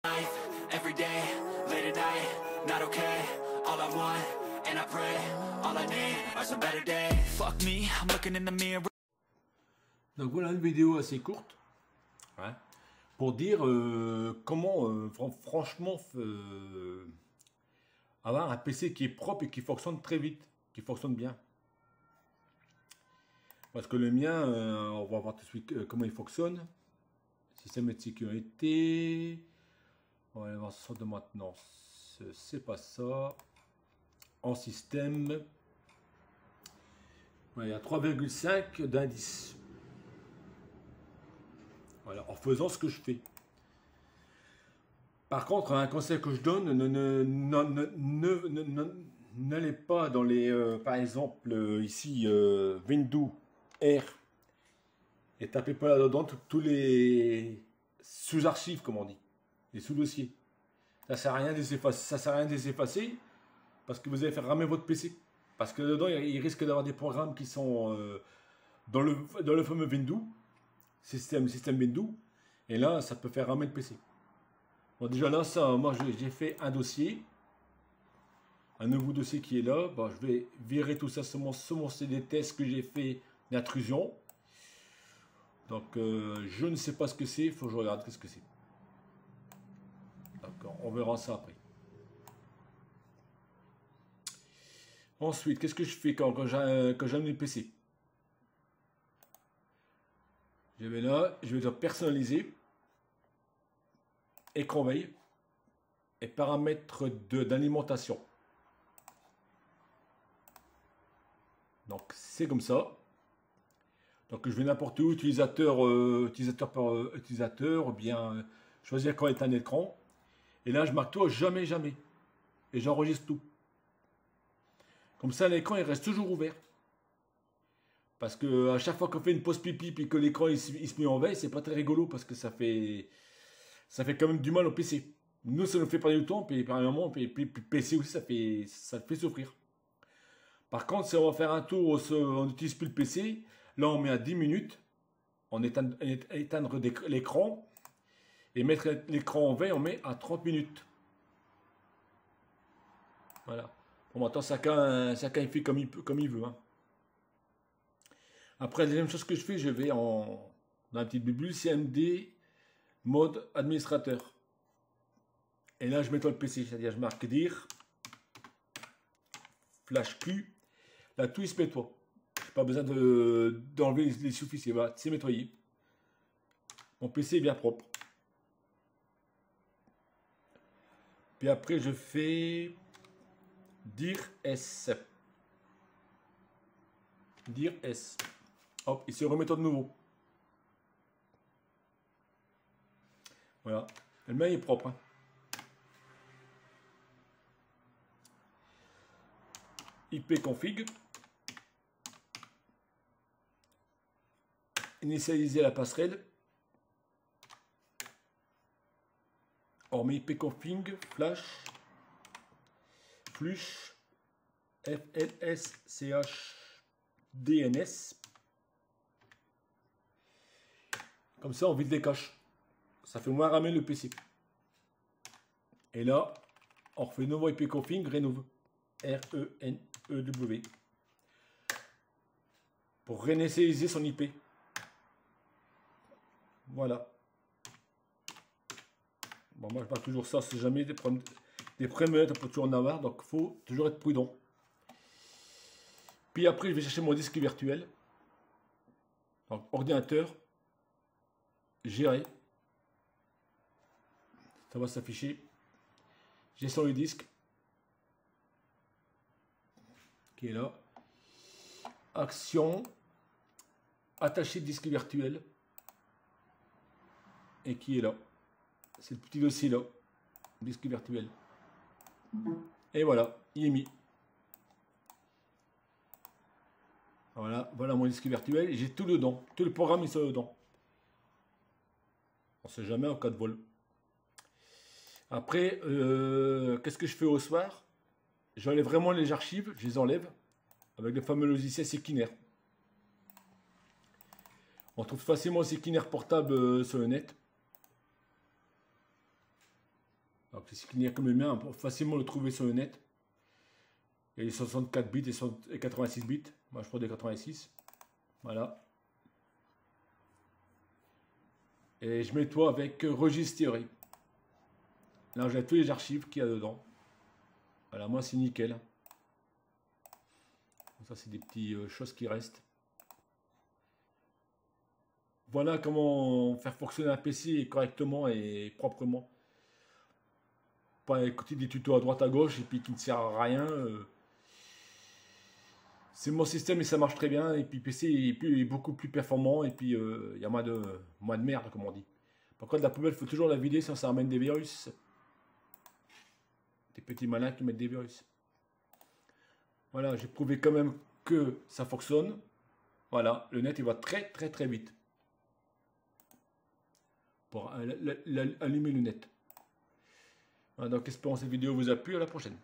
Life, every day, late at night, not okay. All I want, and I pray, all I need are some better days. Fuck me, I'm looking in the mirror. Donc voilà une vidéo assez courte, hein, pour dire comment franchement avoir un PC qui est propre et qui fonctionne très vite, qui fonctionne bien. Parce que le mien, on va voir tout de suite comment il fonctionne. Système de sécurité. On va aller voir ça de maintenance. C'est pas ça. En système. Ouais, il y a 3,5 d'indice. Voilà, en faisant ce que je fais. Par contre, un conseil que je donne, n'allez pas dans les, par exemple, ici, Windows R, et tapez pas là-dedans tous les sous-archives, comme on dit, les sous-dossiers. Ça sert à rien de les effacer. Ça sert à rien de les effacer parce que vous allez faire ramer votre PC. Parce que dedans, il risque d'avoir des programmes qui sont dans le fameux Windows, système Windows, et là, ça peut faire ramer le PC. Bon, déjà là, ça, moi, j'ai fait un dossier, un nouveau dossier qui est là. Bon, je vais virer tout ça sur mon CD test que j'ai fait d'intrusion. Donc, je ne sais pas ce que c'est. Il faut que je regarde ce que c'est. D'accord, on verra ça après. Ensuite, qu'est-ce que je fais quand j'allume le PC? Je vais là, je vais dire personnaliser, écran veille et paramètres d'alimentation. Donc, c'est comme ça. Donc, je vais n'importe où, utilisateur par utilisateur, ou bien choisir quand est un écran. Et là, je marque tout, jamais, jamais. Et j'enregistre tout. Comme ça, l'écran, il reste toujours ouvert. Parce que à chaque fois qu'on fait une pause pipi et que l'écran il se met en veille, c'est pas très rigolo parce que ça fait quand même du mal au PC. Nous, ça nous fait pas du temps, puis par un moment, puis PC aussi, ça fait souffrir. Par contre, si on va faire un tour, on n'utilise plus le PC, là on met à 10 minutes, on éteindre l'écran, et mettre l'écran en veille, on met à 30 minutes. Voilà. Bon, maintenant, chacun il fait comme il veut. Hein. Après, la deuxième chose que je fais, je vais dans la petite bulle CMD, mode administrateur. Et là, je mets dans le PC, c'est-à-dire je marque dire, flash Q, là, tout il se nettoie. Je n'ai pas besoin d'enlever les sous-fichiers, voilà, c'est nettoyé. Mon PC est bien propre. Puis après, je fais dire S. Dire S. Hop, il se remet de nouveau. Voilà. Le mien est propre. Hein. IP config. Initialiser la passerelle. On met IP config, flash, flush, FLS, CH, DNS. Comme ça, on vide les caches. Ça fait moins ramer le PC. Et là, on refait nouveau IP config, renouve. R-E-N-E-W. Pour réinitialiser son IP. Voilà. Bon, moi, je parle toujours ça, c'est jamais des problèmes on peut toujours en avoir, donc il faut toujours être prudent. Puis après, je vais chercher mon disque virtuel. Donc, ordinateur, gérer. Ça va s'afficher. Gestion du disque. Qui est là. Action. Attacher disque virtuel. Et qui est là. C'est le petit dossier là. Disque virtuel. Et voilà, il est mis. Voilà, voilà mon disque virtuel. J'ai tout dedans. Tout le programme est dedans. On ne sait jamais en cas de vol. Après, qu'est-ce que je fais au soir? J'enlève vraiment les archives, je les enlève avec le fameux logiciel Sekiner. On trouve facilement Sekiner portable sur le net. Donc c'est ce qu'il y a comme le mien, on peut facilement le trouver sur le net. Il y a les 64 bits et 86 bits. Moi je prends des 86. Voilà. Et je mets tout avec Registry. Là j'ai tous les archives qu'il y a dedans. Voilà, moi c'est nickel. Ça c'est des petites choses qui restent. Voilà comment faire fonctionner un PC correctement et proprement. Pas écouter des tutos à droite à gauche et puis qui ne sert à rien. C'est mon système et ça marche très bien. Et puis PC est beaucoup plus performant et puis il y a moins de merde comme on dit. Par contre la poubelle il faut toujours la vider sinon ça ramène des virus. Des petits malins qui mettent des virus. Voilà, j'ai prouvé quand même que ça fonctionne. Voilà, le net il va très vite. Pour allumer le net. Voilà, donc espérons que cette vidéo vous a plu. À la prochaine.